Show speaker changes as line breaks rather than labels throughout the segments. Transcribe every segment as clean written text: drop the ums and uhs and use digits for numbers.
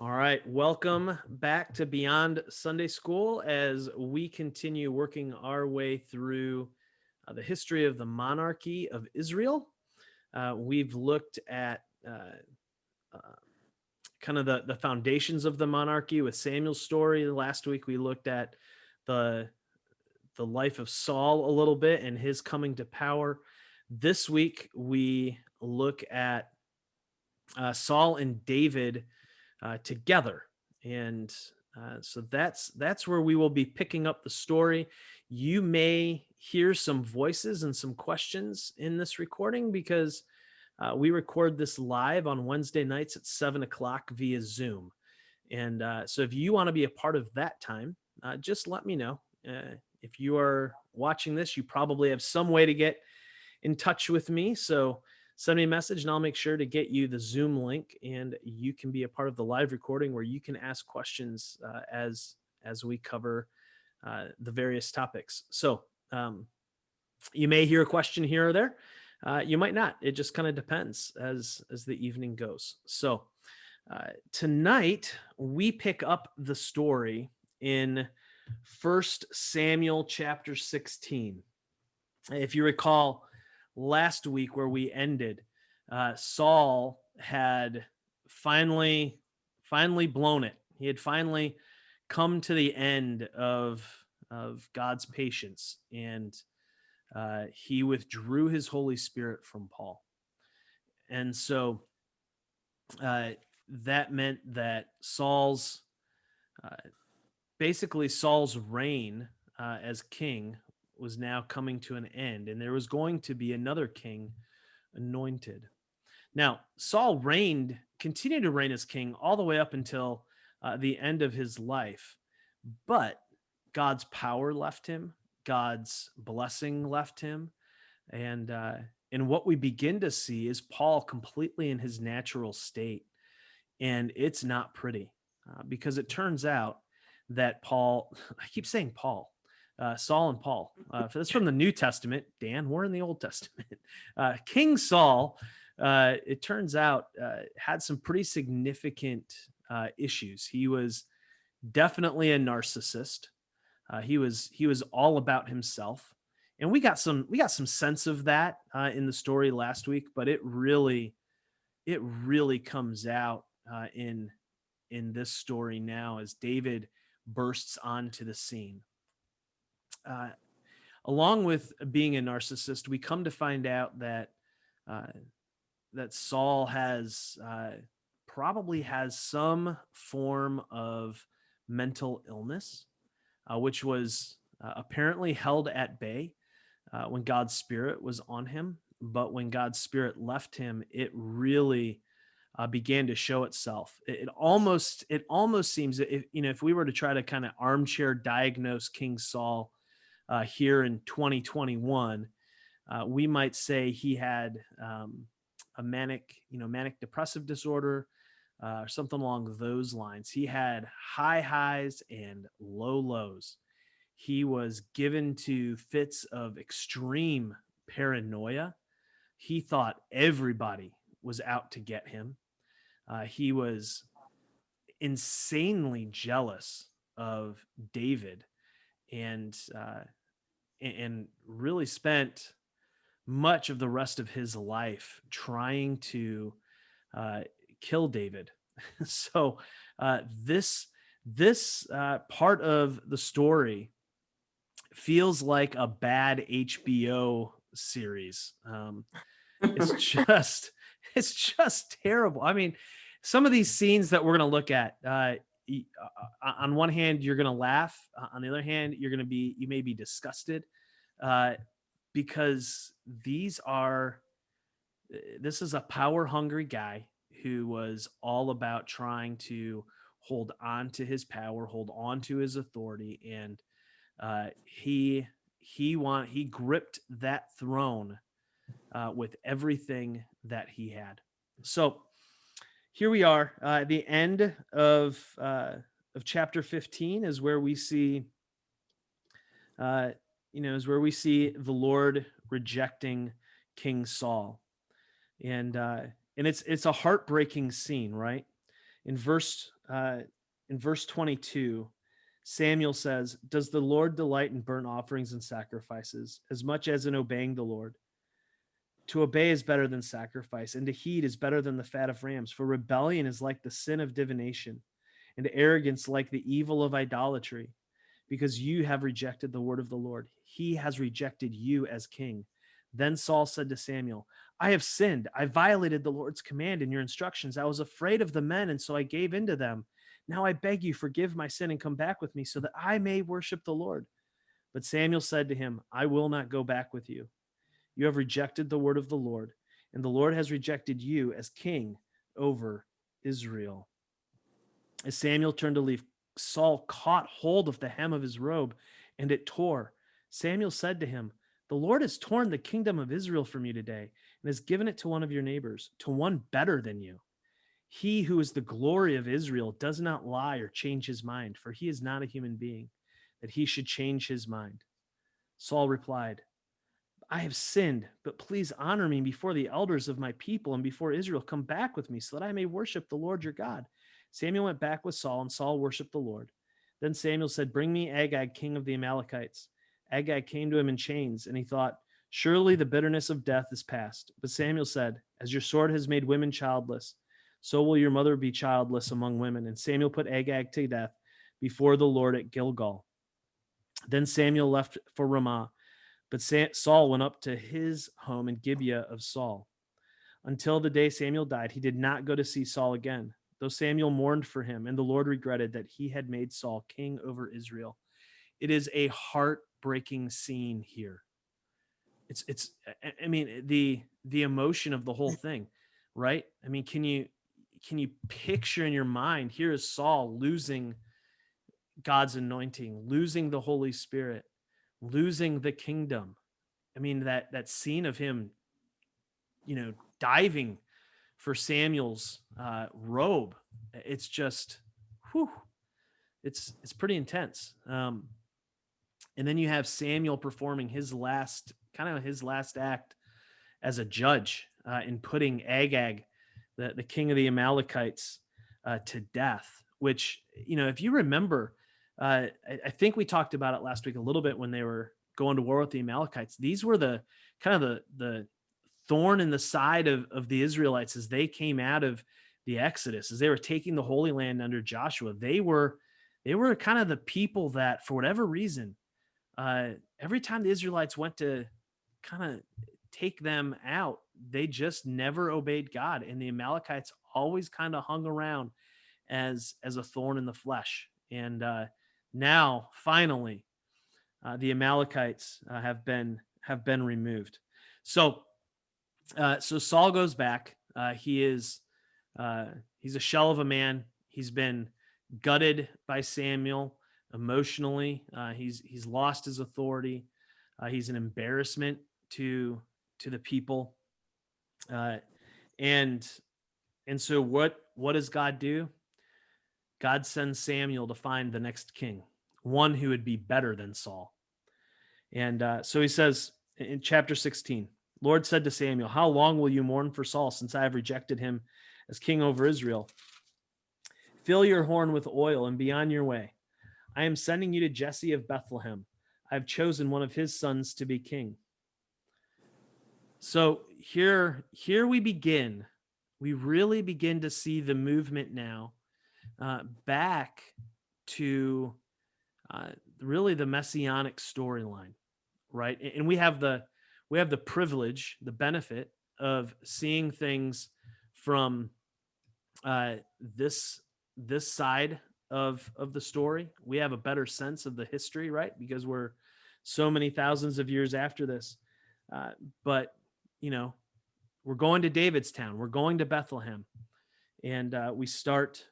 All right, welcome back to Beyond Sunday School as we continue working our way through the history of the monarchy of Israel. We've looked at uh, kind of the foundations of the monarchy with Samuel's story. Last week we looked at the the life of Saul a little bit and his coming to power. This week we look at Saul and David together. And so that's where we will be picking up the story. You may hear some voices and some questions in this recording because we record this live on Wednesday nights at 7 o'clock via Zoom. And so if you want to be a part of that time, just let me know. If you are watching this, you probably have some way to get in touch with me. So send me a message and I'll make sure to get you the Zoom link and you can be a part of the live recording where you can ask questions as we cover the various topics. So you may hear a question here or there. You might not. It just kind of depends as the evening goes. So tonight we pick up the story in First Samuel chapter 16. If you recall, last week where we ended, Saul had finally blown it. He had finally come to the end of God's patience, and he withdrew his Holy Spirit from Paul. And so uh, that meant that uh, Saul's reign as king was now coming to an end, and there was going to be another king anointed. Now, Saul continued to reign as king all the way up until the end of his life, but God's power left him, God's blessing left him, and what we begin to see is Paul completely in his natural state, and it's not pretty because it turns out that Paul, I keep saying Paul, Saul and Paul. For this from the New Testament, Dan, we're in the Old Testament. King Saul, it turns out, had some pretty significant issues. He was definitely a narcissist. He was all about himself, and we got some sense of that in the story last week, but it really comes out in this story now as David bursts onto the scene. Uh, Along with being a narcissist, we come to find out uh, that Saul has probably has some form of mental illness, which was apparently held at bay when God's Spirit was on him. But when God's Spirit left him, it really began to show itself. It almost seems that if we were to try to kind of armchair diagnose King Saul here in 2021, we might say he had a manic depressive disorder, or something along those lines. He had high highs and low lows. He was given to fits of extreme paranoia. He thought everybody was out to get him. He was insanely jealous of David, and and really spent much of the rest of his life trying to uh, kill David. So this part of the story feels like a bad HBO series. It's just it's just terrible. I mean, some of these scenes that we're going to look at, on one hand, you're going to laugh. On the other hand, you may be disgusted, uh, because this is a power hungry guy who was all about trying to hold on to his power, hold on to his authority, and he gripped that throne with everything that he had. So here we are. The end of chapter 15 is where we see, the Lord rejecting King Saul, and it's a heartbreaking scene, right? In verse in verse 22, Samuel says, "Does the Lord delight in burnt offerings and sacrifices as much as in obeying the Lord? To obey is better than sacrifice, and to heed is better than the fat of rams. For rebellion is like the sin of divination, and arrogance like the evil of idolatry. Because you have rejected the word of the Lord, he has rejected you as king." Then Saul said to Samuel, "I have sinned. I violated the Lord's command and your instructions. I was afraid of the men, and so I gave in to them. Now I beg you, forgive my sin and come back with me so that I may worship the Lord." But Samuel said to him, "I will not go back with you. You have rejected the word of the Lord, and the Lord has rejected you as king over Israel." As Samuel turned to leave, Saul caught hold of the hem of his robe, and it tore. Samuel said to him, "The Lord has torn the kingdom of Israel from you today and has given it to one of your neighbors, to one better than you. He who is the glory of Israel does not lie or change his mind, for he is not a human being, that he should change his mind." Saul replied, "I have sinned, but please honor me before the elders of my people and before Israel. Come back with me so that I may worship the Lord your God." Samuel went back with Saul, and Saul worshiped the Lord. Then Samuel said, "Bring me Agag, king of the Amalekites." Agag came to him in chains, and he thought, "Surely the bitterness of death is past." But Samuel said, "As your sword has made women childless, so will your mother be childless among women." And Samuel put Agag to death before the Lord at Gilgal. Then Samuel left for Ramah, but Saul went up to his home in Gibeah of Saul. Until the day Samuel died, he did not go to see Saul again, though Samuel mourned for him, and the Lord regretted that he had made Saul king over Israel. It is a heartbreaking scene here. I mean, the emotion of the whole thing, right? I mean, can you picture in your mind, here is Saul losing God's anointing, losing the Holy Spirit, losing the kingdom. I mean, that scene of him, diving for Samuel's robe. It's just, whew, it's pretty intense. And then you have Samuel performing his last act as a judge in putting Agag, the king of the Amalekites, to death. Which, if you remember, I think we talked about it last week a little bit when they were going to war with the Amalekites. These were the kind of the thorn in the side of the Israelites as they came out of the Exodus, as they were taking the Holy Land under Joshua. They were kind of the people that, for whatever reason, every time the Israelites went to kind of take them out, they just never obeyed God, and the Amalekites always kind of hung around as a thorn in the flesh. And now, finally, the Amalekites have been removed. So Saul goes back. He's a shell of a man. He's been gutted by Samuel emotionally. He's lost his authority. He's an embarrassment to the people. And so what does God do? God sends Samuel to find the next king, one who would be better than Saul. And so he says in chapter 16, Lord said to Samuel, "How long will you mourn for Saul, since I have rejected him as king over Israel? Fill your horn with oil and be on your way. I am sending you to Jesse of Bethlehem. I have chosen one of his sons to be king." So here we begin. We really begin to see the movement now back to really the messianic storyline, right? And we have the privilege, the benefit of seeing things from this side of the story. We have a better sense of the history, right? Because we're so many thousands of years after this. But we're going to David's town. We're going to Bethlehem, and we start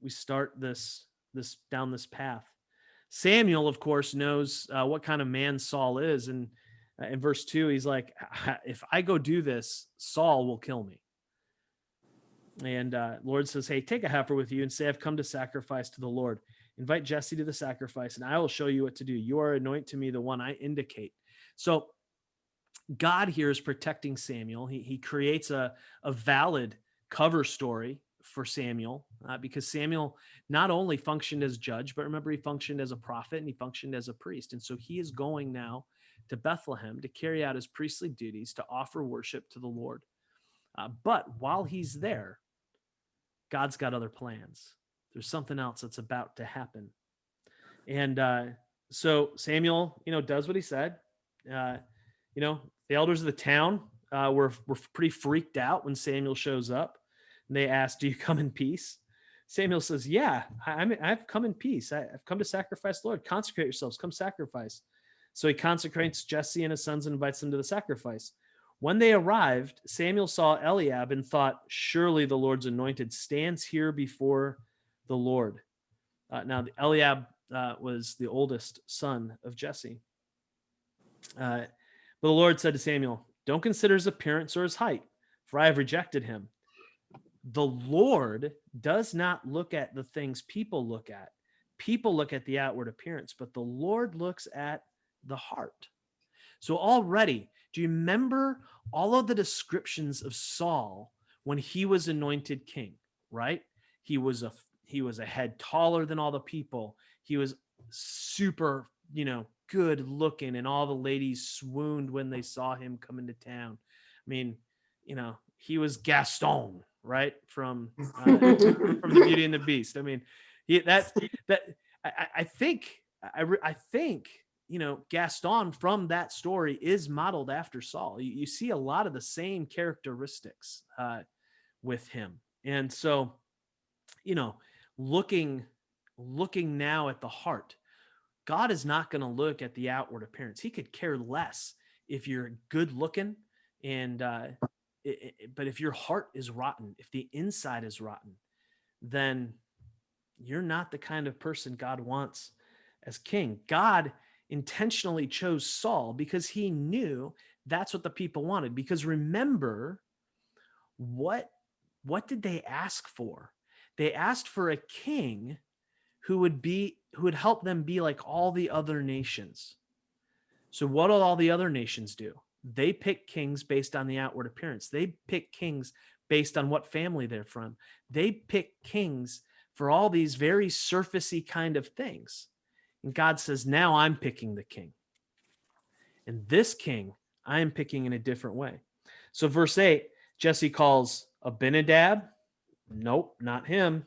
this down this path. Samuel, of course, knows what kind of man Saul is, and in verse 2, he's like, "If I go do this, Saul will kill me." And Lord says, "Hey, take a heifer with you and say, I've come to sacrifice to the Lord. Invite Jesse to the sacrifice, and I will show you what to do. You are anoint to me the one I indicate." So God here is protecting Samuel. He creates a valid cover story for Samuel, because Samuel not only functioned as judge, but remember, he functioned as a prophet and he functioned as a priest. And so he is going now to Bethlehem to carry out his priestly duties, to offer worship to the Lord. But while he's there, God's got other plans. There's something else that's about to happen. And so Samuel, does what he said. The elders of the town were pretty freaked out when Samuel shows up. And they asked, "Do you come in peace?" Samuel says, "Yeah, I've come in peace. I've come to sacrifice the Lord. Consecrate yourselves. Come sacrifice." So he consecrates Jesse and his sons and invites them to the sacrifice. When they arrived, Samuel saw Eliab and thought, "Surely the Lord's anointed stands here before the Lord." Now, Eliab was the oldest son of Jesse. But the Lord said to Samuel, "Don't consider his appearance or his height, for I have rejected him." The Lord does not look at the things people look at. People look at the outward appearance, but the Lord looks at the heart. So already, do you remember all of the descriptions of Saul when he was anointed king, right? He was a head taller than all the people. He was super, good looking, and all the ladies swooned when they saw him come into town. I mean, he was Gaston, right? From the Beauty and the Beast. I mean, I think Gaston from that story is modeled after Saul. You see a lot of the same characteristics with him. And so, looking now at the heart, God is not going to look at the outward appearance. He could care less if you're good looking but if your heart is rotten, if the inside is rotten, then you're not the kind of person God wants as king. God intentionally chose Saul because he knew that's what the people wanted. Because remember, what did they ask for? They asked for a king who would help them be like all the other nations. So what do all the other nations do? They pick kings based on the outward appearance. They pick kings based on what family they're from. They pick kings for all these very surfacey kind of things. And God says, now I'm picking the king. And this king, I am picking in a different way. So verse 8, Jesse calls Abinadab. Nope, not him.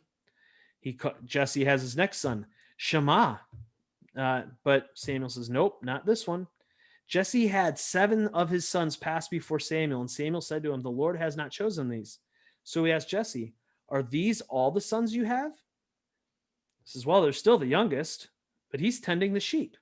Jesse has his next son, Shammah. But Samuel says, nope, not this one. Jesse had 7 of his sons pass before Samuel, and Samuel said to him, "The Lord has not chosen these." So he asked Jesse, "Are these all the sons you have?" He says, "Well, they're still the youngest, but he's tending the sheep."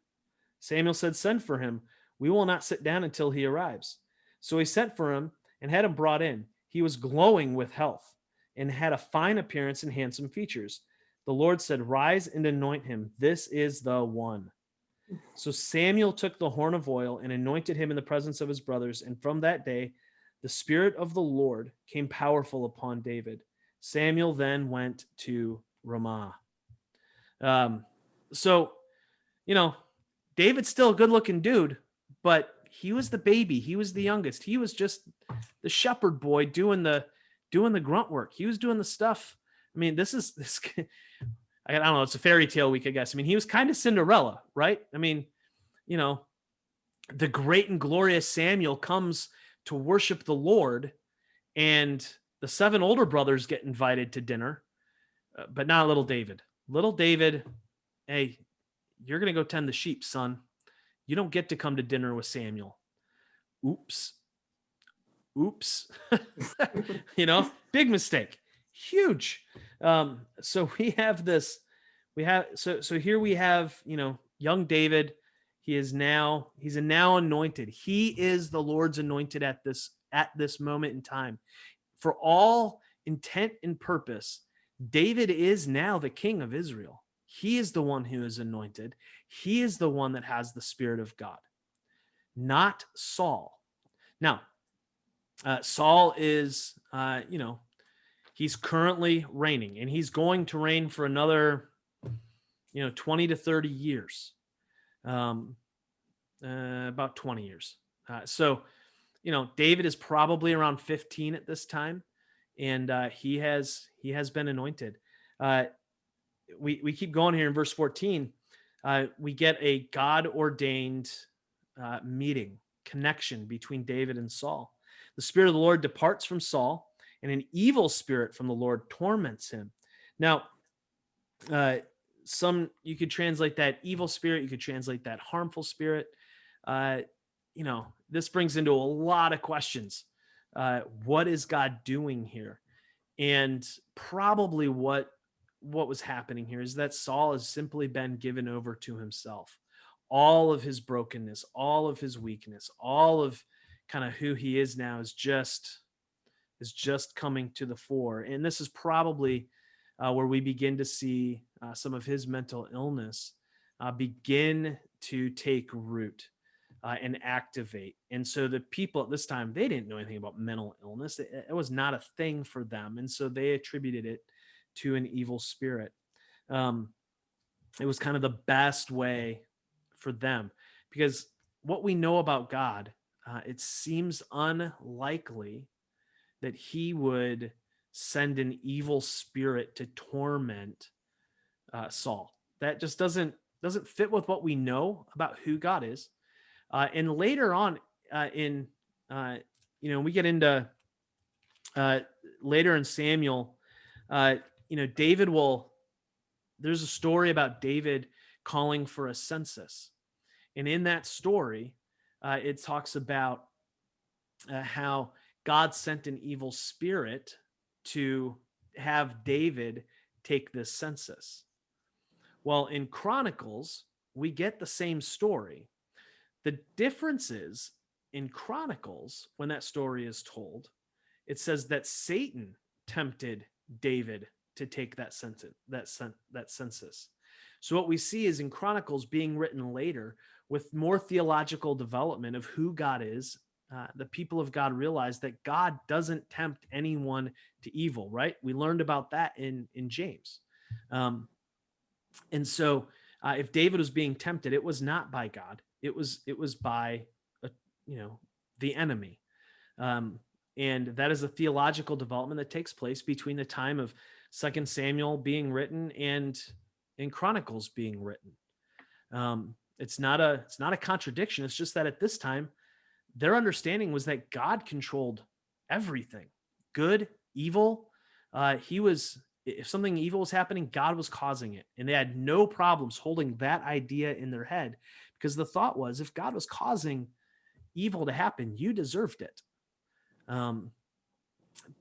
Samuel said, "Send for him. We will not sit down until he arrives." So he sent for him and had him brought in. He was glowing with health and had a fine appearance and handsome features. The Lord said, "Rise and anoint him. This is the one." So Samuel took the horn of oil and anointed him in the presence of his brothers. And from that day, the Spirit of the Lord came powerful upon David. Samuel then went to Ramah. So, David's still a good looking dude, but he was the baby. He was the youngest. He was just the shepherd boy doing the grunt work. He was doing the stuff. I mean, this I don't know. It's a fairy tale week, I guess. I mean, he was kind of Cinderella, right? I mean, the great and glorious Samuel comes to worship the Lord, and the 7 older brothers get invited to dinner, but not little David. Little David, hey, you're going to go tend the sheep, son. You don't get to come to dinner with Samuel. Oops. Big mistake. Huge. So we have this, so here we have, young David. He's now anointed. He is the Lord's anointed at this moment in time. For all intent and purpose, David is now the king of Israel. He is the one who is anointed. He is the one that has the Spirit of God, not Saul. Now, Saul is, he's currently reigning, and he's going to reign for another, 20 to 30 years, about 20 years. So, David is probably around 15 at this time. and he has been anointed. Uh, we keep going here in verse 14. We get a God ordained meeting, connection between David and Saul. The Spirit of the Lord departs from Saul, and an evil spirit from the Lord torments him. Now, uh, you could translate that evil spirit, you could translate that harmful spirit. Uh, this brings into a lot of questions. What is God doing here? And probably what was happening here is that Saul has simply been given over to himself. All of his brokenness, all of his weakness, all of kind of who he is now is just coming to the fore. And this is probably where we begin to see some of his mental illness begin to take root and activate. And so the people at this time, they didn't know anything about mental illness. It was not a thing for them. And so they attributed it to an evil spirit. Um, it was kind of the best way for them, because what we know about God, it seems unlikely that he would send an evil spirit to torment Saul. That just doesn't fit with what we know about who God is. And later on, in we get into uh, later in Samuel. David will. There's a story about David calling for a census, and in that story, it talks about how God sent an evil spirit to have David take this census. Well, in Chronicles, we get the same story. The difference is, in Chronicles, when that story is told, it says that Satan tempted David to take that census. So what we see is in Chronicles being written later with more theological development of who God is. The people of God realize that God doesn't tempt anyone to evil, right? We learned about that in James. And so if David was being tempted, it was not by God. It was by a, the enemy. And that is a theological development that takes place between the time of 2 Samuel being written and in Chronicles being written. It's not a contradiction. It's just that at this time, their understanding was that God controlled everything, good, evil. If something evil was happening, God was causing it. And they had no problems holding that idea in their head, because the thought was, if God was causing evil to happen, you deserved it.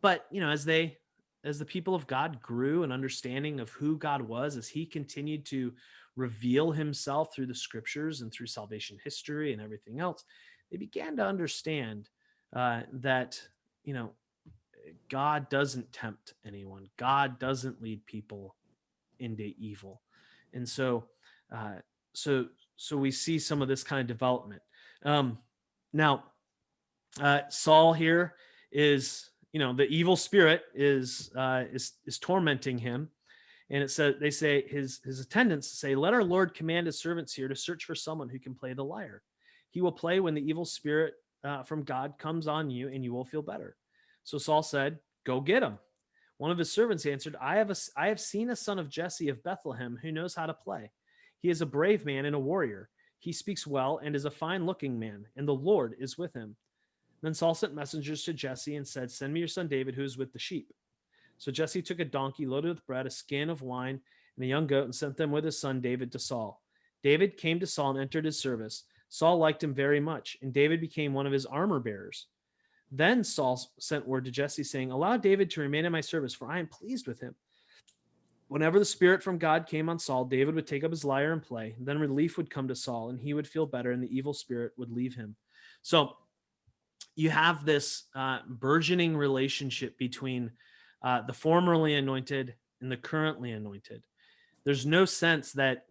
But as the people of God grew in understanding of who God was, as he continued to reveal himself through the scriptures and through salvation history and everything else, they began to understand that God doesn't tempt anyone. God doesn't lead people into evil. And so we see some of this kind of development. Now, Saul here is, the evil spirit is tormenting him. And it says, they say, his attendants say, "Let our Lord command his servants here to search for someone who can play the lyre. He will play when the evil spirit from God comes on you, and you will feel better." So Saul said, "Go get him." One of his servants answered, I have seen a son of Jesse of Bethlehem who knows how to play. He is a brave man and a warrior. He speaks well and is a fine-looking man, and the Lord is with him. Then Saul sent messengers to Jesse and said, "Send me your son David, who is with the sheep." So Jesse took a donkey loaded with bread, a skin of wine, and a young goat, and sent them with his son David to Saul. David came to Saul and entered his service. Saul liked him very much, and David became one of his armor bearers. Then Saul sent word to Jesse, saying, "Allow David to remain in my service, for I am pleased with him." Whenever the spirit from God came on Saul, David would take up his lyre and play. Then relief would come to Saul, and he would feel better, and the evil spirit would leave him. So you have this burgeoning relationship between the formerly anointed and the currently anointed. There's no sense that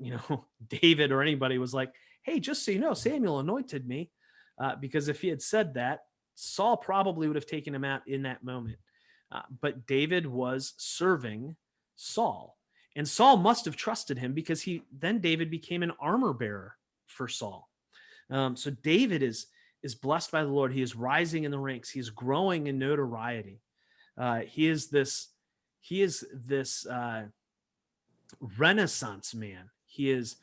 David or anybody was like, "Hey, just so you know, Samuel anointed me," because if he had said that, Saul probably would have taken him out in that moment. But David was serving Saul, and Saul must have trusted him, because David became an armor bearer for Saul. So David is blessed by the Lord. He is rising in the ranks. He is growing in notoriety. He is this Renaissance man. He is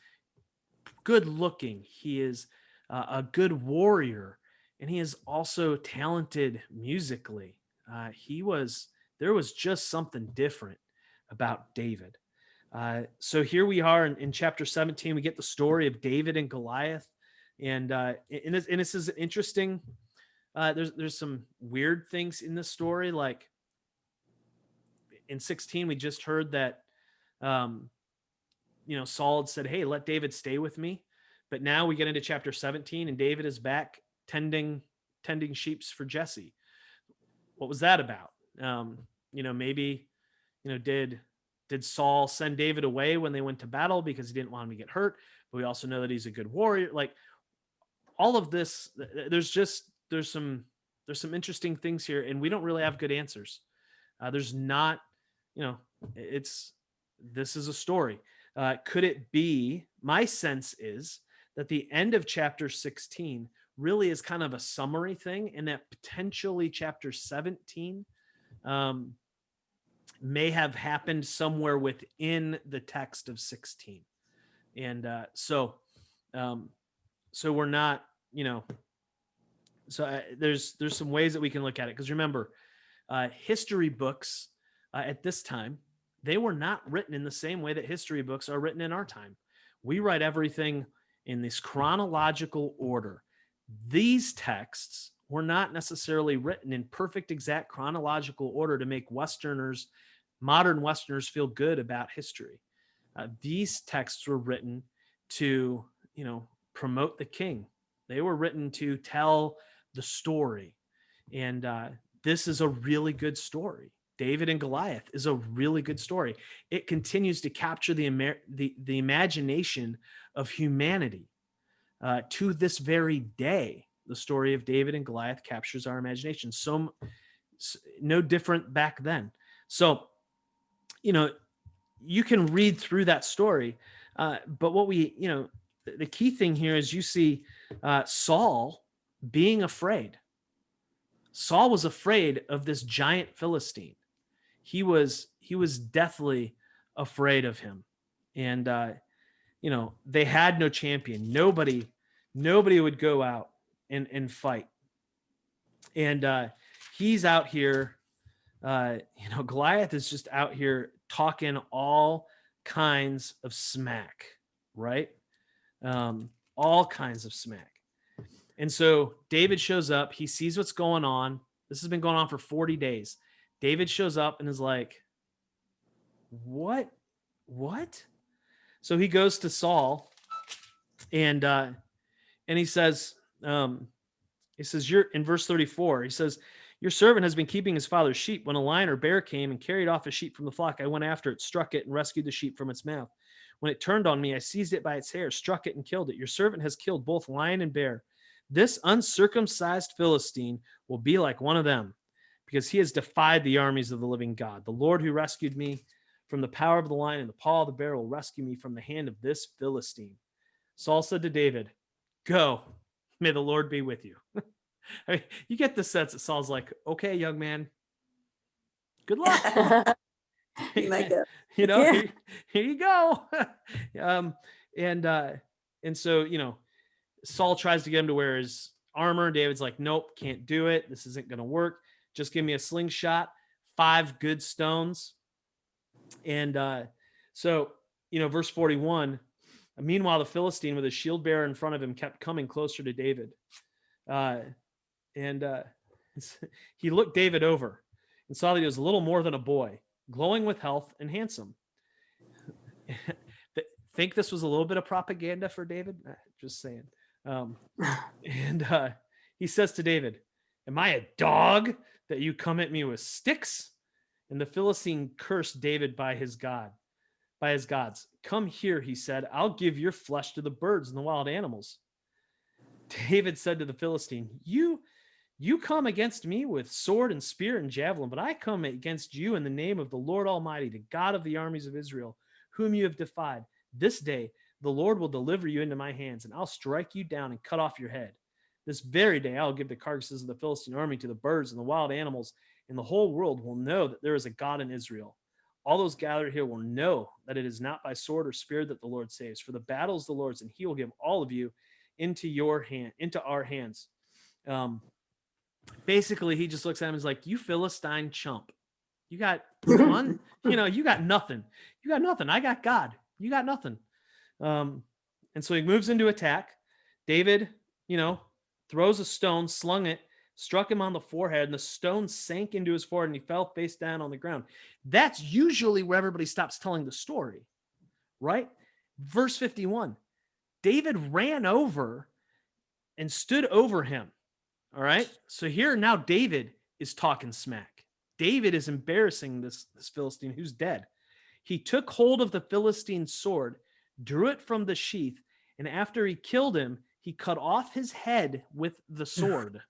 good looking. He is a good warrior, and he is also talented musically. There was just something different about David. So here we are in chapter 17. We get the story of David and Goliath, and this is interesting. There's some weird things in this story, like in 16 we just heard that um, Saul had said, "Hey, let David stay with me," but now we get into chapter 17, and David is back tending sheep for Jesse. What was that about? Maybe did Saul send David away when they went to battle because he didn't want him to get hurt? But we also know that he's a good warrior. Like all of this, there's some interesting things here, and we don't really have good answers. There's not, this is a story. Could it be? My sense is that the end of chapter 16 really is kind of a summary thing, and that potentially chapter 17 may have happened somewhere within the text of 16. And so we're not, there's some ways that we can look at it. Because remember, history books at this time, they were not written in the same way that history books are written in our time. We write everything in this chronological order. These texts were not necessarily written in perfect, exact chronological order to make modern Westerners feel good about history. These texts were written to, promote the king. They were written to tell the story. And this is a really good story. David and Goliath is a really good story. It continues to capture the imagination of humanity. To this very day, the story of David and Goliath captures our imagination. So no different back then. So, you can read through that story, but what the key thing here is you see Saul being afraid. Saul was afraid of this giant Philistine. He was deathly afraid of him, and they had no champion. Nobody would go out and fight, and he's out here. Goliath is just out here talking all kinds of smack, right? All kinds of smack. And so David shows up. He sees what's going on. This has been going on for 40 days. David shows up and is like, what? So he goes to Saul and he says, you're in verse 34. He says, your servant has been keeping his father's sheep. When a lion or bear came and carried off a sheep from the flock, I went after it, struck it, and rescued the sheep from its mouth. When it turned on me, I seized it by its hair, struck it, and killed it. Your servant has killed both lion and bear. This uncircumcised Philistine will be like one of them, because he has defied the armies of the living God. The Lord who rescued me from the power of the lion and the paw of the bear will rescue me from the hand of this Philistine. Saul said to David, go, may the Lord be with you. I mean, you get the sense that Saul's like, okay, young man, good luck. Here you go. And so, Saul tries to get him to wear his armor. David's like, nope, can't do it. This isn't going to work. Just give me a slingshot, 5 good stones. And so, verse 41, meanwhile, the Philistine with his shield bearer in front of him kept coming closer to David. He looked David over and saw that he was a little more than a boy, glowing with health and handsome. Think this was a little bit of propaganda for David? Just saying. He says to David, am I a dog that you come at me with sticks? And the Philistine cursed David by his gods. Come here, he said, I'll give your flesh to the birds and the wild animals. David said to the Philistine, you come against me with sword and spear and javelin, but I come against you in the name of the Lord Almighty, the God of the armies of Israel, whom you have defied. This day the Lord will deliver you into my hands, and I'll strike you down and cut off your head. This very day I'll give the carcasses of the Philistine army to the birds and the wild animals, and the whole world will know that there is a God in Israel. All those gathered here will know that it is not by sword or spear that the Lord saves, for the battle is the Lord's, and he will give all of you into our hands. Basically, he just looks at him and is like, you Philistine chump. You got you got nothing. You got nothing. I got God. You got nothing. And so he moves into attack. David, throws a stone, slung it, struck him on the forehead, and the stone sank into his forehead, and he fell face down on the ground. That's usually where everybody stops telling the story, right? Verse 51, David ran over and stood over him. All right. So here now David is talking smack. David is embarrassing this Philistine who's dead. He took hold of the Philistine's sword, drew it from the sheath, and after he killed him, he cut off his head with the sword.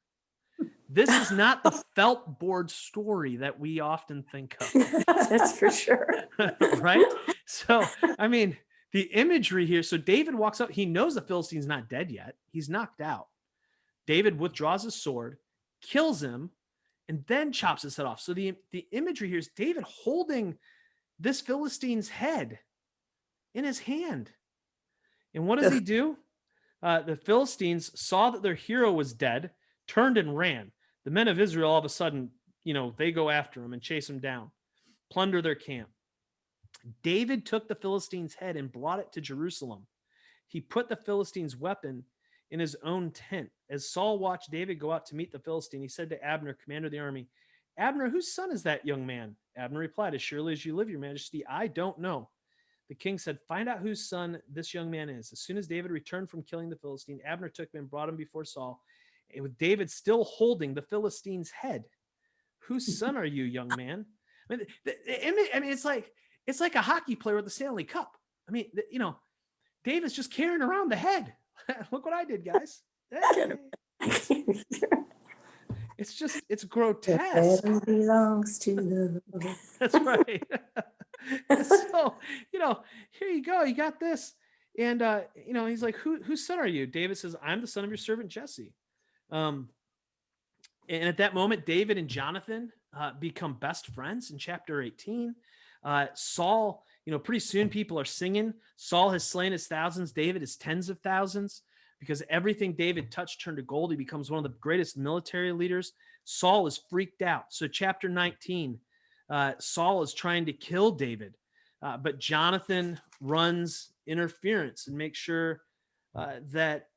This is not the felt board story that we often think of.
That's for sure.
Right? So, I mean, the imagery here. So David walks up. He knows the Philistine's not dead yet. He's knocked out. David withdraws his sword, kills him, and then chops his head off. So the imagery here is David holding this Philistine's head in his hand. And what does he do? The Philistines saw that their hero was dead, turned and ran. The men of Israel, all of a sudden, they go after him and chase him down, plunder their camp. David took the Philistine's head and brought it to Jerusalem. He put the Philistine's weapon in his own tent. As Saul watched David go out to meet the Philistine, he said to Abner, commander of the army, Abner, whose son is that young man? Abner replied, as surely as you live, your majesty, I don't know. The king said, find out whose son this young man is. As soon as David returned from killing the Philistine, Abner took him and brought him before Saul, and with David still holding the Philistine's head. Whose son are you, young man? I mean, it's like a hockey player with the Stanley Cup. I mean, David's just carrying around the head. Look what I did, guys. Hey. It's grotesque.
It belongs to the Lord.
That's right. So, here you go. You got this. And, he's like, whose son are you? David says, I'm the son of your servant Jesse. And at that moment, David and Jonathan become best friends in chapter 18. Saul, pretty soon people are singing. Saul has slain his thousands. David his tens of thousands. Because everything David touched turned to gold. He becomes one of the greatest military leaders. Saul is freaked out. So chapter 19, Saul is trying to kill David. But Jonathan runs interference and makes sure that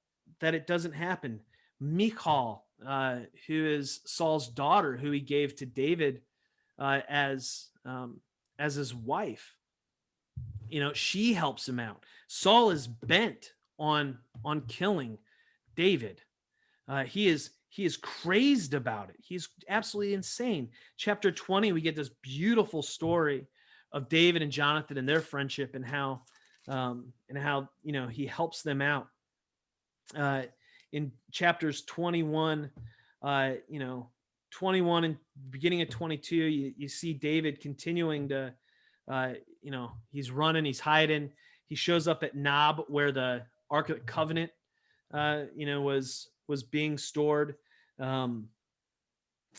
it doesn't happen. Michal, who is Saul's daughter, who he gave to David as his wife, she helps him out. Saul is bent on killing David. He is crazed about it. He's absolutely insane. Chapter 20, we get this beautiful story of David and Jonathan and their friendship and how he helps them out. In chapters 21, 21 and beginning of 22, you see David continuing to, he's running, he's hiding. He shows up at Nob where the Ark of the Covenant, was being stored. And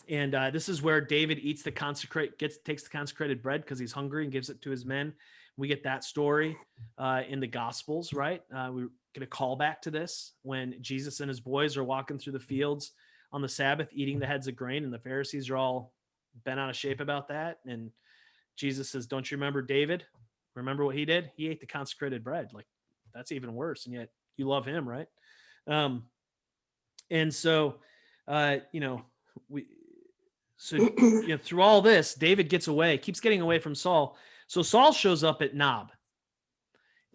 this is where David eats takes the consecrated bread because he's hungry and gives it to his men. We get that story in the Gospels, right? We get a callback to this when Jesus and his boys are walking through the fields on the Sabbath, eating the heads of grain, and the Pharisees are all bent out of shape about that. And Jesus says, don't you remember David? Remember what he did? He ate the consecrated bread. Like, that's even worse. And yet you love him, right? And so, through all this, David gets away, keeps getting away from Saul. So Saul shows up at Nob.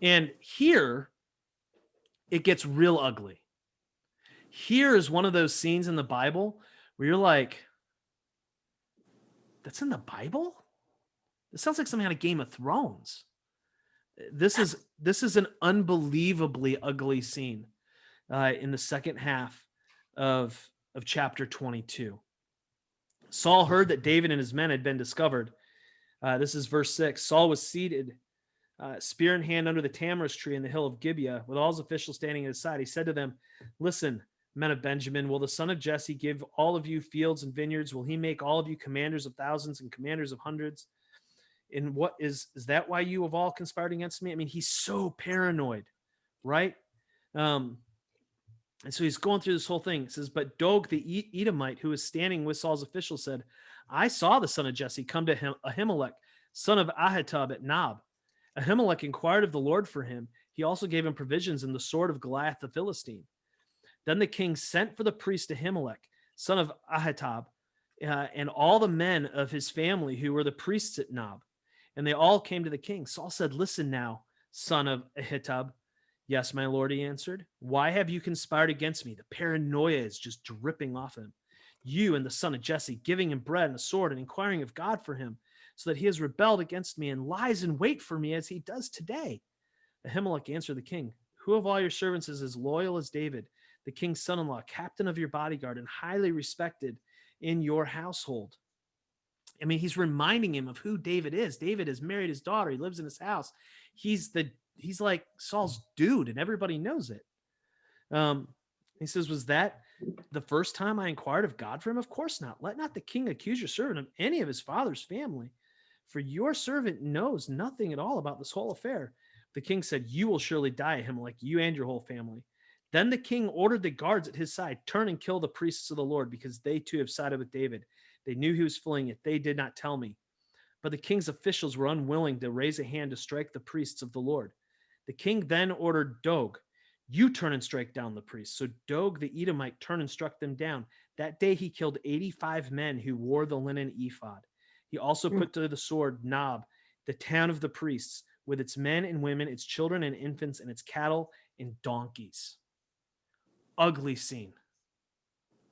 And here it gets real ugly. Here is one of those scenes in the Bible where you're like, that's in the Bible? It sounds like something out of Game of Thrones. This is an unbelievably ugly scene in the second half of chapter 22. Saul heard that David and his men had been discovered. This is verse 6. Saul was seated, spear in hand, under the tamarisk tree in the hill of Gibeah, with all his officials standing at his side. He said to them, listen, Men of Benjamin, will the son of Jesse give all of you fields and vineyards? Will he make all of you commanders of thousands and commanders of hundreds? And what is that why you have all conspired against me? I mean, he's so paranoid, right? Um, and so he's going through this whole thing. It says, but Dog the Edomite, who was standing with Saul's officials, said, I saw the son of Jesse come to him, Ahimelech, son of Ahitub at Nob. Ahimelech inquired of the Lord for him. He also gave him provisions and the sword of Goliath the Philistine. Then the king sent for the priest Ahimelech, son of Ahitub, and all the men of his family who were the priests at Nob. And they all came to the king. Saul said, listen now, son of Ahitub. Yes, my lord, he answered. Why have you conspired against me? The paranoia is just dripping off him. You and the son of Jesse, giving him bread and a sword and inquiring of God for him, so that he has rebelled against me and lies in wait for me as he does today. Ahimelech answered the king, who of all your servants is as loyal as David, the king's son-in-law, captain of your bodyguard, and highly respected in your household? I mean, he's reminding him of who David is. David has married his daughter. He lives in his house. He's like Saul's dude, and everybody knows it. He says, was that the first time I inquired of God for him? Of course not. Let not the king accuse your servant of any of his father's family, for your servant knows nothing at all about this whole affair. The king said, you will surely die, Ahimelech, you and your whole family. Then the king ordered the guards at his side, turn and kill the priests of the Lord, because they too have sided with David. They knew he was fleeing, yet they did not tell me. But the king's officials were unwilling to raise a hand to strike the priests of the Lord. The king then ordered Dog, you turn and strike down the priests. So Dog the Edomite turned and struck them down. That day he killed 85 men who wore the linen ephod. He also put to the sword Nob, the town of the priests, with its men and women, its children and infants, and its cattle and donkeys. Ugly scene.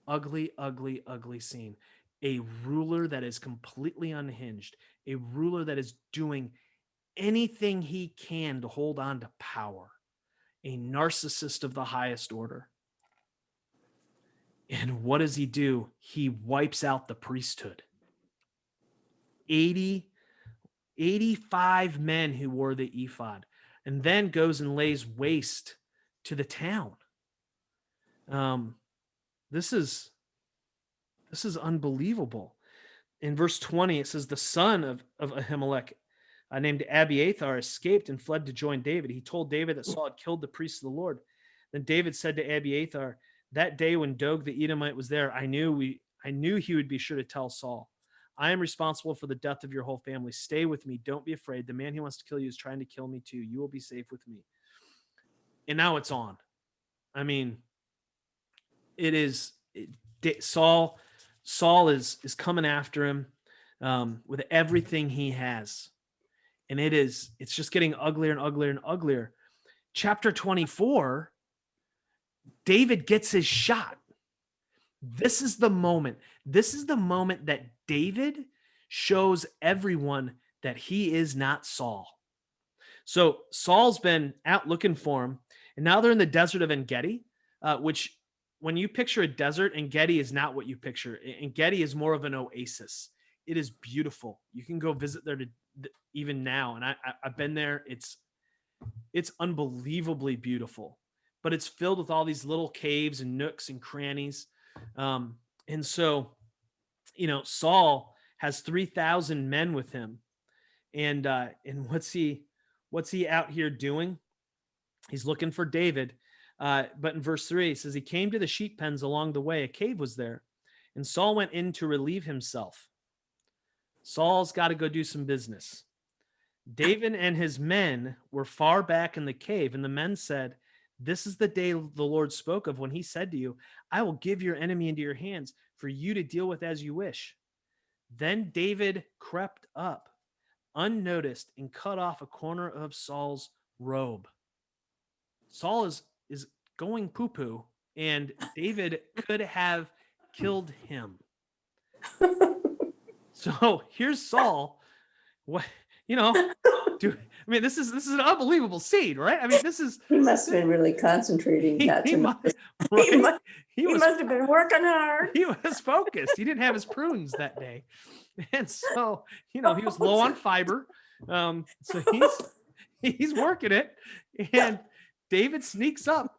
Ugly, ugly, ugly scene. A ruler that is completely unhinged, a ruler that is doing anything he can to hold on to power, a narcissist of the highest order. And what does he do? He wipes out the priesthood. 85 men who wore the ephod, and then goes and lays waste to the town. This is unbelievable. In verse 20, it says, the son of Ahimelech, named Abiathar, escaped and fled to join David. He told David that Saul had killed the priests of the Lord. Then David said to Abiathar, that day when Dog the Edomite was there, I knew he would be sure to tell Saul, I am responsible for the death of your whole family. Stay with me. Don't be afraid. The man who wants to kill you is trying to kill me too. You will be safe with me. And now it's on. I mean, Saul is coming after him with everything he has. And it's just getting uglier and uglier and uglier. Chapter 24, David gets his shot. This is the moment. This is the moment that David shows everyone that he is not Saul. So Saul's been out looking for him, and now they're in the desert of En-Gedi, which when you picture a desert, En-Gedi is not what you picture. En-Gedi is more of an oasis. It is beautiful. You can go visit there even now, and I've been there. It's unbelievably beautiful, but it's filled with all these little caves and nooks and crannies. And so, Saul has 3,000 men with him, and what's he out here doing? He's looking for David. But in verse 3, it says, he came to the sheep pens along the way. A cave was there, and Saul went in to relieve himself. Saul's got to go do some business. David and his men were far back in the cave, and the men said, this is the day the Lord spoke of when he said to you, I will give your enemy into your hands for you to deal with as you wish. Then David crept up unnoticed and cut off a corner of Saul's robe. Saul is going poo-poo, and David could have killed him. So here's Saul. What this is an unbelievable scene, right? I mean,
he must have been really concentrating.
He must
have been working hard.
He was focused. He didn't have his prunes that day, and so he was low on fiber. So he's working it, and David sneaks up,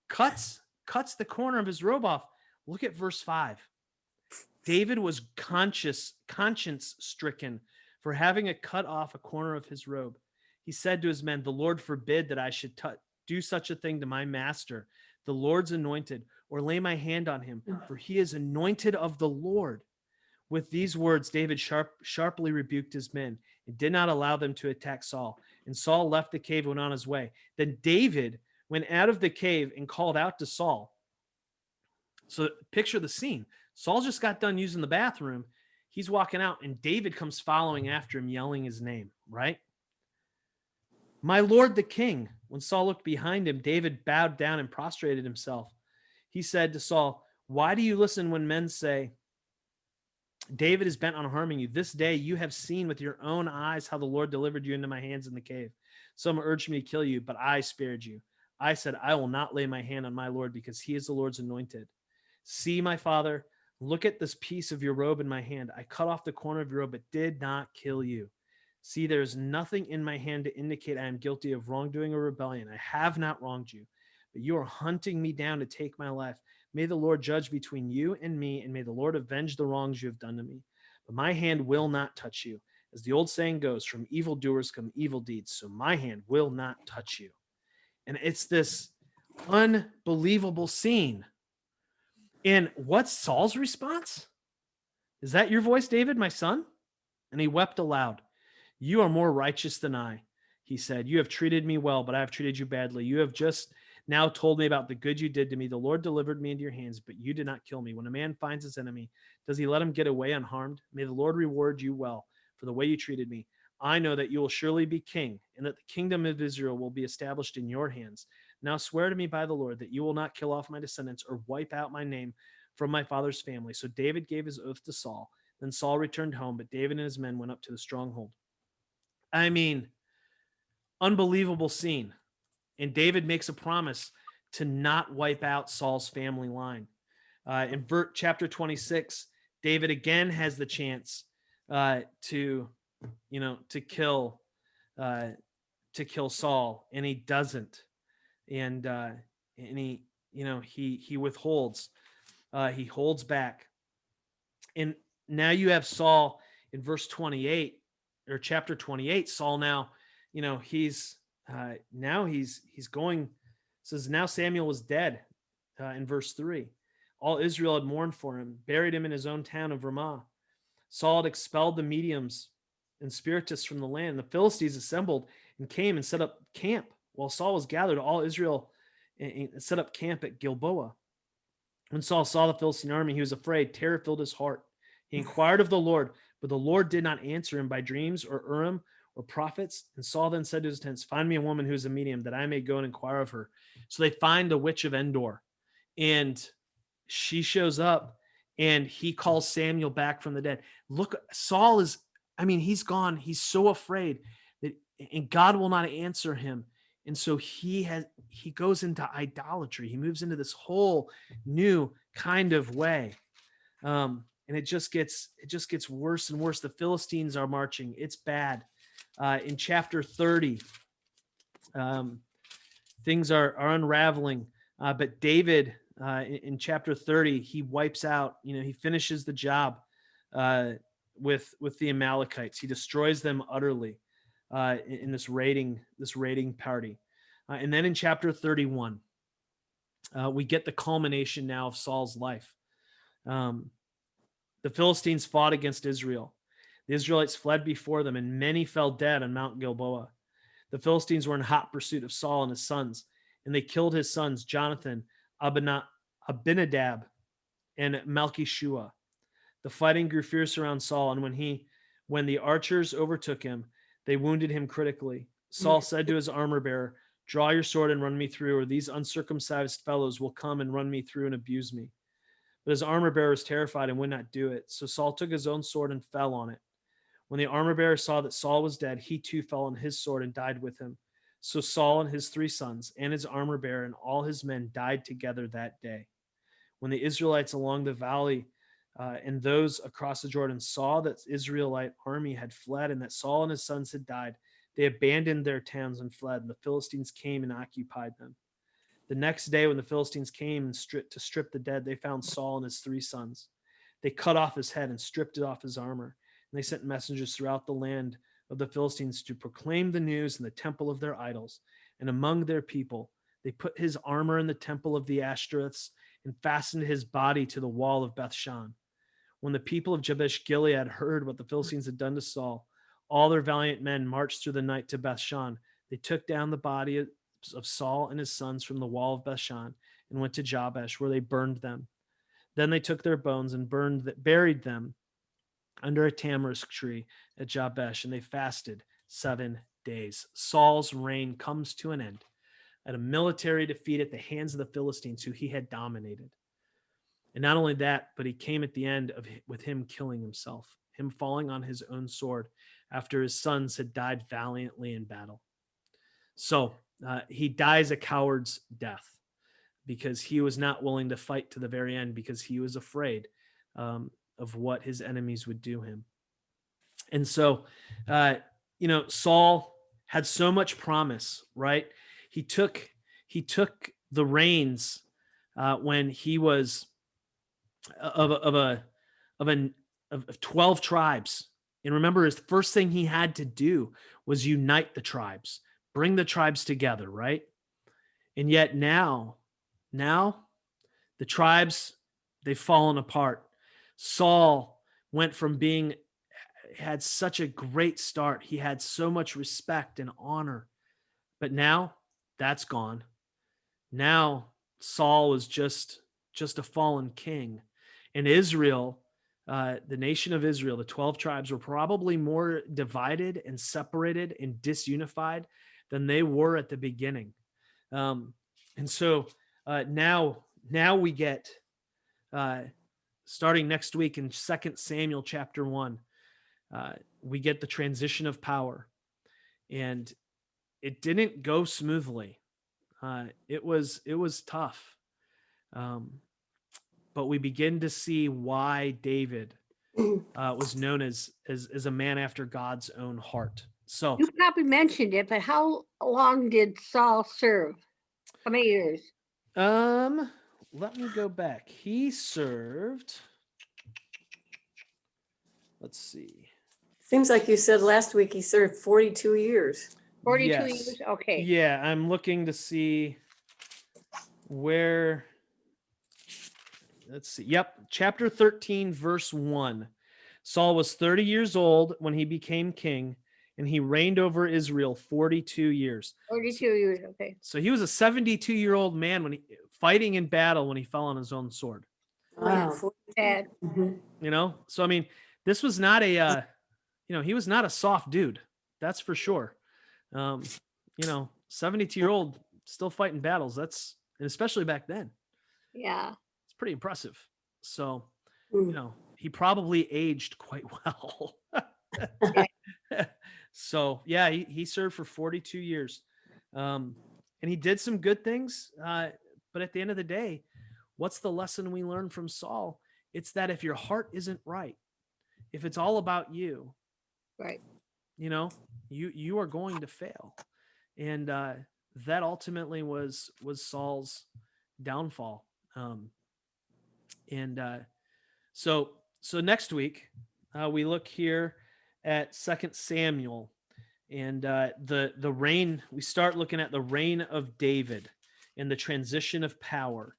cuts cuts the corner of his robe off. Look at verse 5. David was conscience stricken for having cut off a corner of his robe. He said to his men, "The Lord forbid that I should do such a thing to my master, the Lord's anointed, or lay my hand on him, for he is anointed of the Lord." With these words, David sharply rebuked his men and did not allow them to attack Saul. And Saul left the cave and went on his way. Then David went out of the cave and called out to Saul. So picture the scene. Saul just got done using the bathroom. He's walking out, and David comes following after him, yelling his name, right? "My lord the king." When Saul looked behind him, David bowed down and prostrated himself. He said to Saul, "Why do you listen when men say, 'David is bent on harming you'? This day you have seen with your own eyes how the Lord delivered you into my hands in the cave. Some urged me to kill you, but I spared you. I said, I will not lay my hand on my Lord because he is the Lord's anointed. See, my father, look at this piece of your robe in my hand. I cut off the corner of your robe, but did not kill you. See, there is nothing in my hand to indicate I am guilty of wrongdoing or rebellion. I have not wronged you, but you are hunting me down to take my life. May the Lord judge between you and me, and may the Lord avenge the wrongs you have done to me. But my hand will not touch you. As the old saying goes, from evildoers come evil deeds, so my hand will not touch you." And it's this unbelievable scene. And what's Saul's response? "Is that your voice, David, my son?" And he wept aloud. "You are more righteous than I," he said. "You have treated me well, but I have treated you badly. You have just now told me about the good you did to me. The Lord delivered me into your hands, but you did not kill me. When a man finds his enemy, does he let him get away unharmed? May the Lord reward you well for the way you treated me. I know that you will surely be king, and that the kingdom of Israel will be established in your hands. Now swear to me by the Lord that you will not kill off my descendants or wipe out my name from my father's family." So David gave his oath to Saul. Then Saul returned home, but David and his men went up to the stronghold. I mean, unbelievable scene. And David makes a promise to not wipe out Saul's family line. In chapter 26, David again has the chance to kill Saul, and he doesn't. And he withholds. He holds back. And now you have Saul in verse 28 or chapter 28. Saul now, he's going. Says, now Samuel was dead. In verse 3, all Israel had mourned for him, buried him in his own town of Ramah. Saul had expelled the mediums and spiritists from the land. The Philistines assembled and came and set up camp. While Saul was gathered, all Israel and set up camp at Gilboa. When Saul saw the Philistine army, he was afraid. Terror filled his heart. He inquired of the Lord, but the Lord did not answer him by dreams or Urim or prophets. And Saul then said to his tents, "Find me a woman who is a medium, that I may go and inquire of her." So they find the witch of Endor, and she shows up, and he calls Samuel back from the dead. Look, Saul is, he's gone. He's so afraid and God will not answer him. And so he goes into idolatry. He moves into this whole new kind of way. And it just gets worse and worse. The Philistines are marching. It's bad. In chapter 30, things are unraveling. But David, in chapter 30, he wipes out, he finishes the job with the Amalekites. He destroys them utterly in this raiding party. And then in chapter 31, we get the culmination now of Saul's life. The Philistines fought against Israel. The Israelites fled before them, and many fell dead on Mount Gilboa. The Philistines were in hot pursuit of Saul and his sons, and they killed his sons, Jonathan, Abinadab, and Malchishua. The fighting grew fierce around Saul, and when the archers overtook him, they wounded him critically. Saul said to his armor bearer, "Draw your sword and run me through, or these uncircumcised fellows will come and run me through and abuse me." But his armor bearer was terrified and would not do it. So Saul took his own sword and fell on it. When the armor bearer saw that Saul was dead, he too fell on his sword and died with him. So Saul and his 3 sons and his armor bearer and all his men died together that day. When the Israelites along the valley and those across the Jordan saw that the Israelite army had fled and that Saul and his sons had died, they abandoned their towns and fled, and the Philistines came and occupied them. The next day, when the Philistines came and to strip the dead, they found Saul and his 3 sons. They cut off his head and stripped it off his armor. And they sent messengers throughout the land of the Philistines to proclaim the news in the temple of their idols and among their people. They put his armor in the temple of the Ashtoreths and fastened his body to the wall of Bethshan. When the people of Jabesh Gilead heard what the Philistines had done to Saul, all their valiant men marched through the night to Bethshan. They took down the body of Saul and his sons from the wall of Bethshan and went to Jabesh, where they burned them. Then they took their bones and buried them under a tamarisk tree at Jabesh, and they fasted 7 days. Saul's reign comes to an end at a military defeat at the hands of the Philistines, who he had dominated. And not only that, but he came at the end with him killing himself, him falling on his own sword after his sons had died valiantly in battle. So he dies a coward's death because he was not willing to fight to the very end, because he was afraid of what his enemies would do him. And so, Saul had so much promise, right? He took the reins when he was of 12 tribes. And remember, his first thing he had to do was unite the tribes, bring the tribes together, right? And yet now the tribes, they've fallen apart. Saul went from had such a great start. He had so much respect and honor, but now that's gone. Now Saul was just a fallen king. And Israel, the nation of Israel, the 12 tribes, were probably more divided and separated and disunified than they were at the beginning. And so now we get, starting next week in 2 Samuel chapter 1, we get the transition of power. And it didn't go smoothly. It was tough. But we begin to see why David was known as a man after God's own heart. So
you probably mentioned it, but how long did Saul serve? How many years?
Let me go back. He served. Let's see.
Seems like you said last week he served 42 years.
42
Yes.
years? Okay.
Yeah, I'm looking to see where. Let's see. Yep. Chapter 13, verse 1. Saul was 30 years old when he became king, and he reigned over Israel 42 years.
42 years, okay.
So he was a 72-year-old man when fighting in battle when he fell on his own sword.
Wow.
Sad.
So I mean, this was not a, he was not a soft dude. That's for sure. 72-year-old still fighting battles. And especially back then.
Yeah.
It's pretty impressive. So, he probably aged quite well. So yeah, he served for 42 years. And he did some good things. But at the end of the day, what's the lesson we learn from Saul? It's that if your heart isn't right, if it's all about you,
right,
you are going to fail. And that ultimately was Saul's downfall. So next week we look here at 2 Samuel, and the reign. We start looking at the reign of David and the transition of power,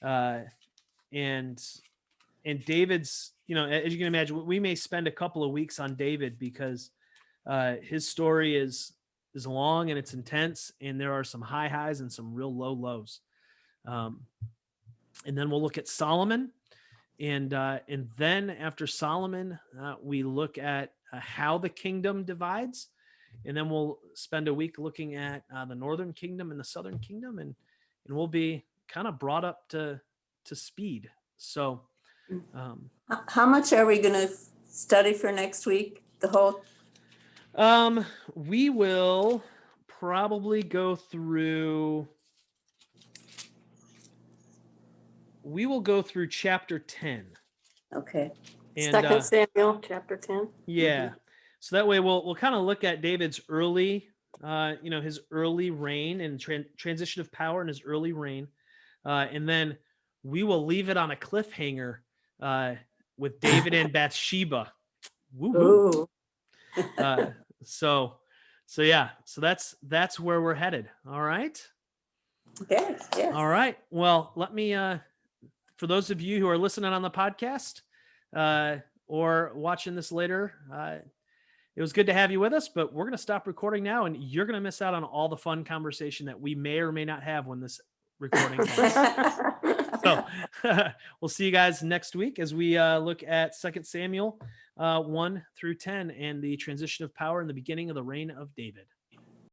and David's. As you can imagine, we may spend a couple of weeks on David because his story is long and it's intense, and there are some high highs and some real low lows. And then we'll look at Solomon, and then after Solomon, we look at how the kingdom divides, and then we'll spend a week looking at the northern kingdom and the southern kingdom, and we'll be kind of brought up to speed. So,
how much are we going to study for next week? The whole.
We will probably go through. We will go through chapter 10.
Okay.
And,
2 Samuel chapter 10.
Yeah. So that way we'll kind of look at David's early his early reign and transition of power in his early reign. And then we will leave it on a cliffhanger with David and Bathsheba. Woo woo.
Ooh.
So yeah, so that's where we're headed. All right.
Yes, yes.
All right. Well, let me, for those of you who are listening on the podcast or watching this later, it was good to have you with us, but we're going to stop recording now, and you're going to miss out on all the fun conversation that we may or may not have when this recording ends. So we'll see you guys next week as we look at 2 Samuel 1 through 10 and the transition of power in the beginning of the reign of David.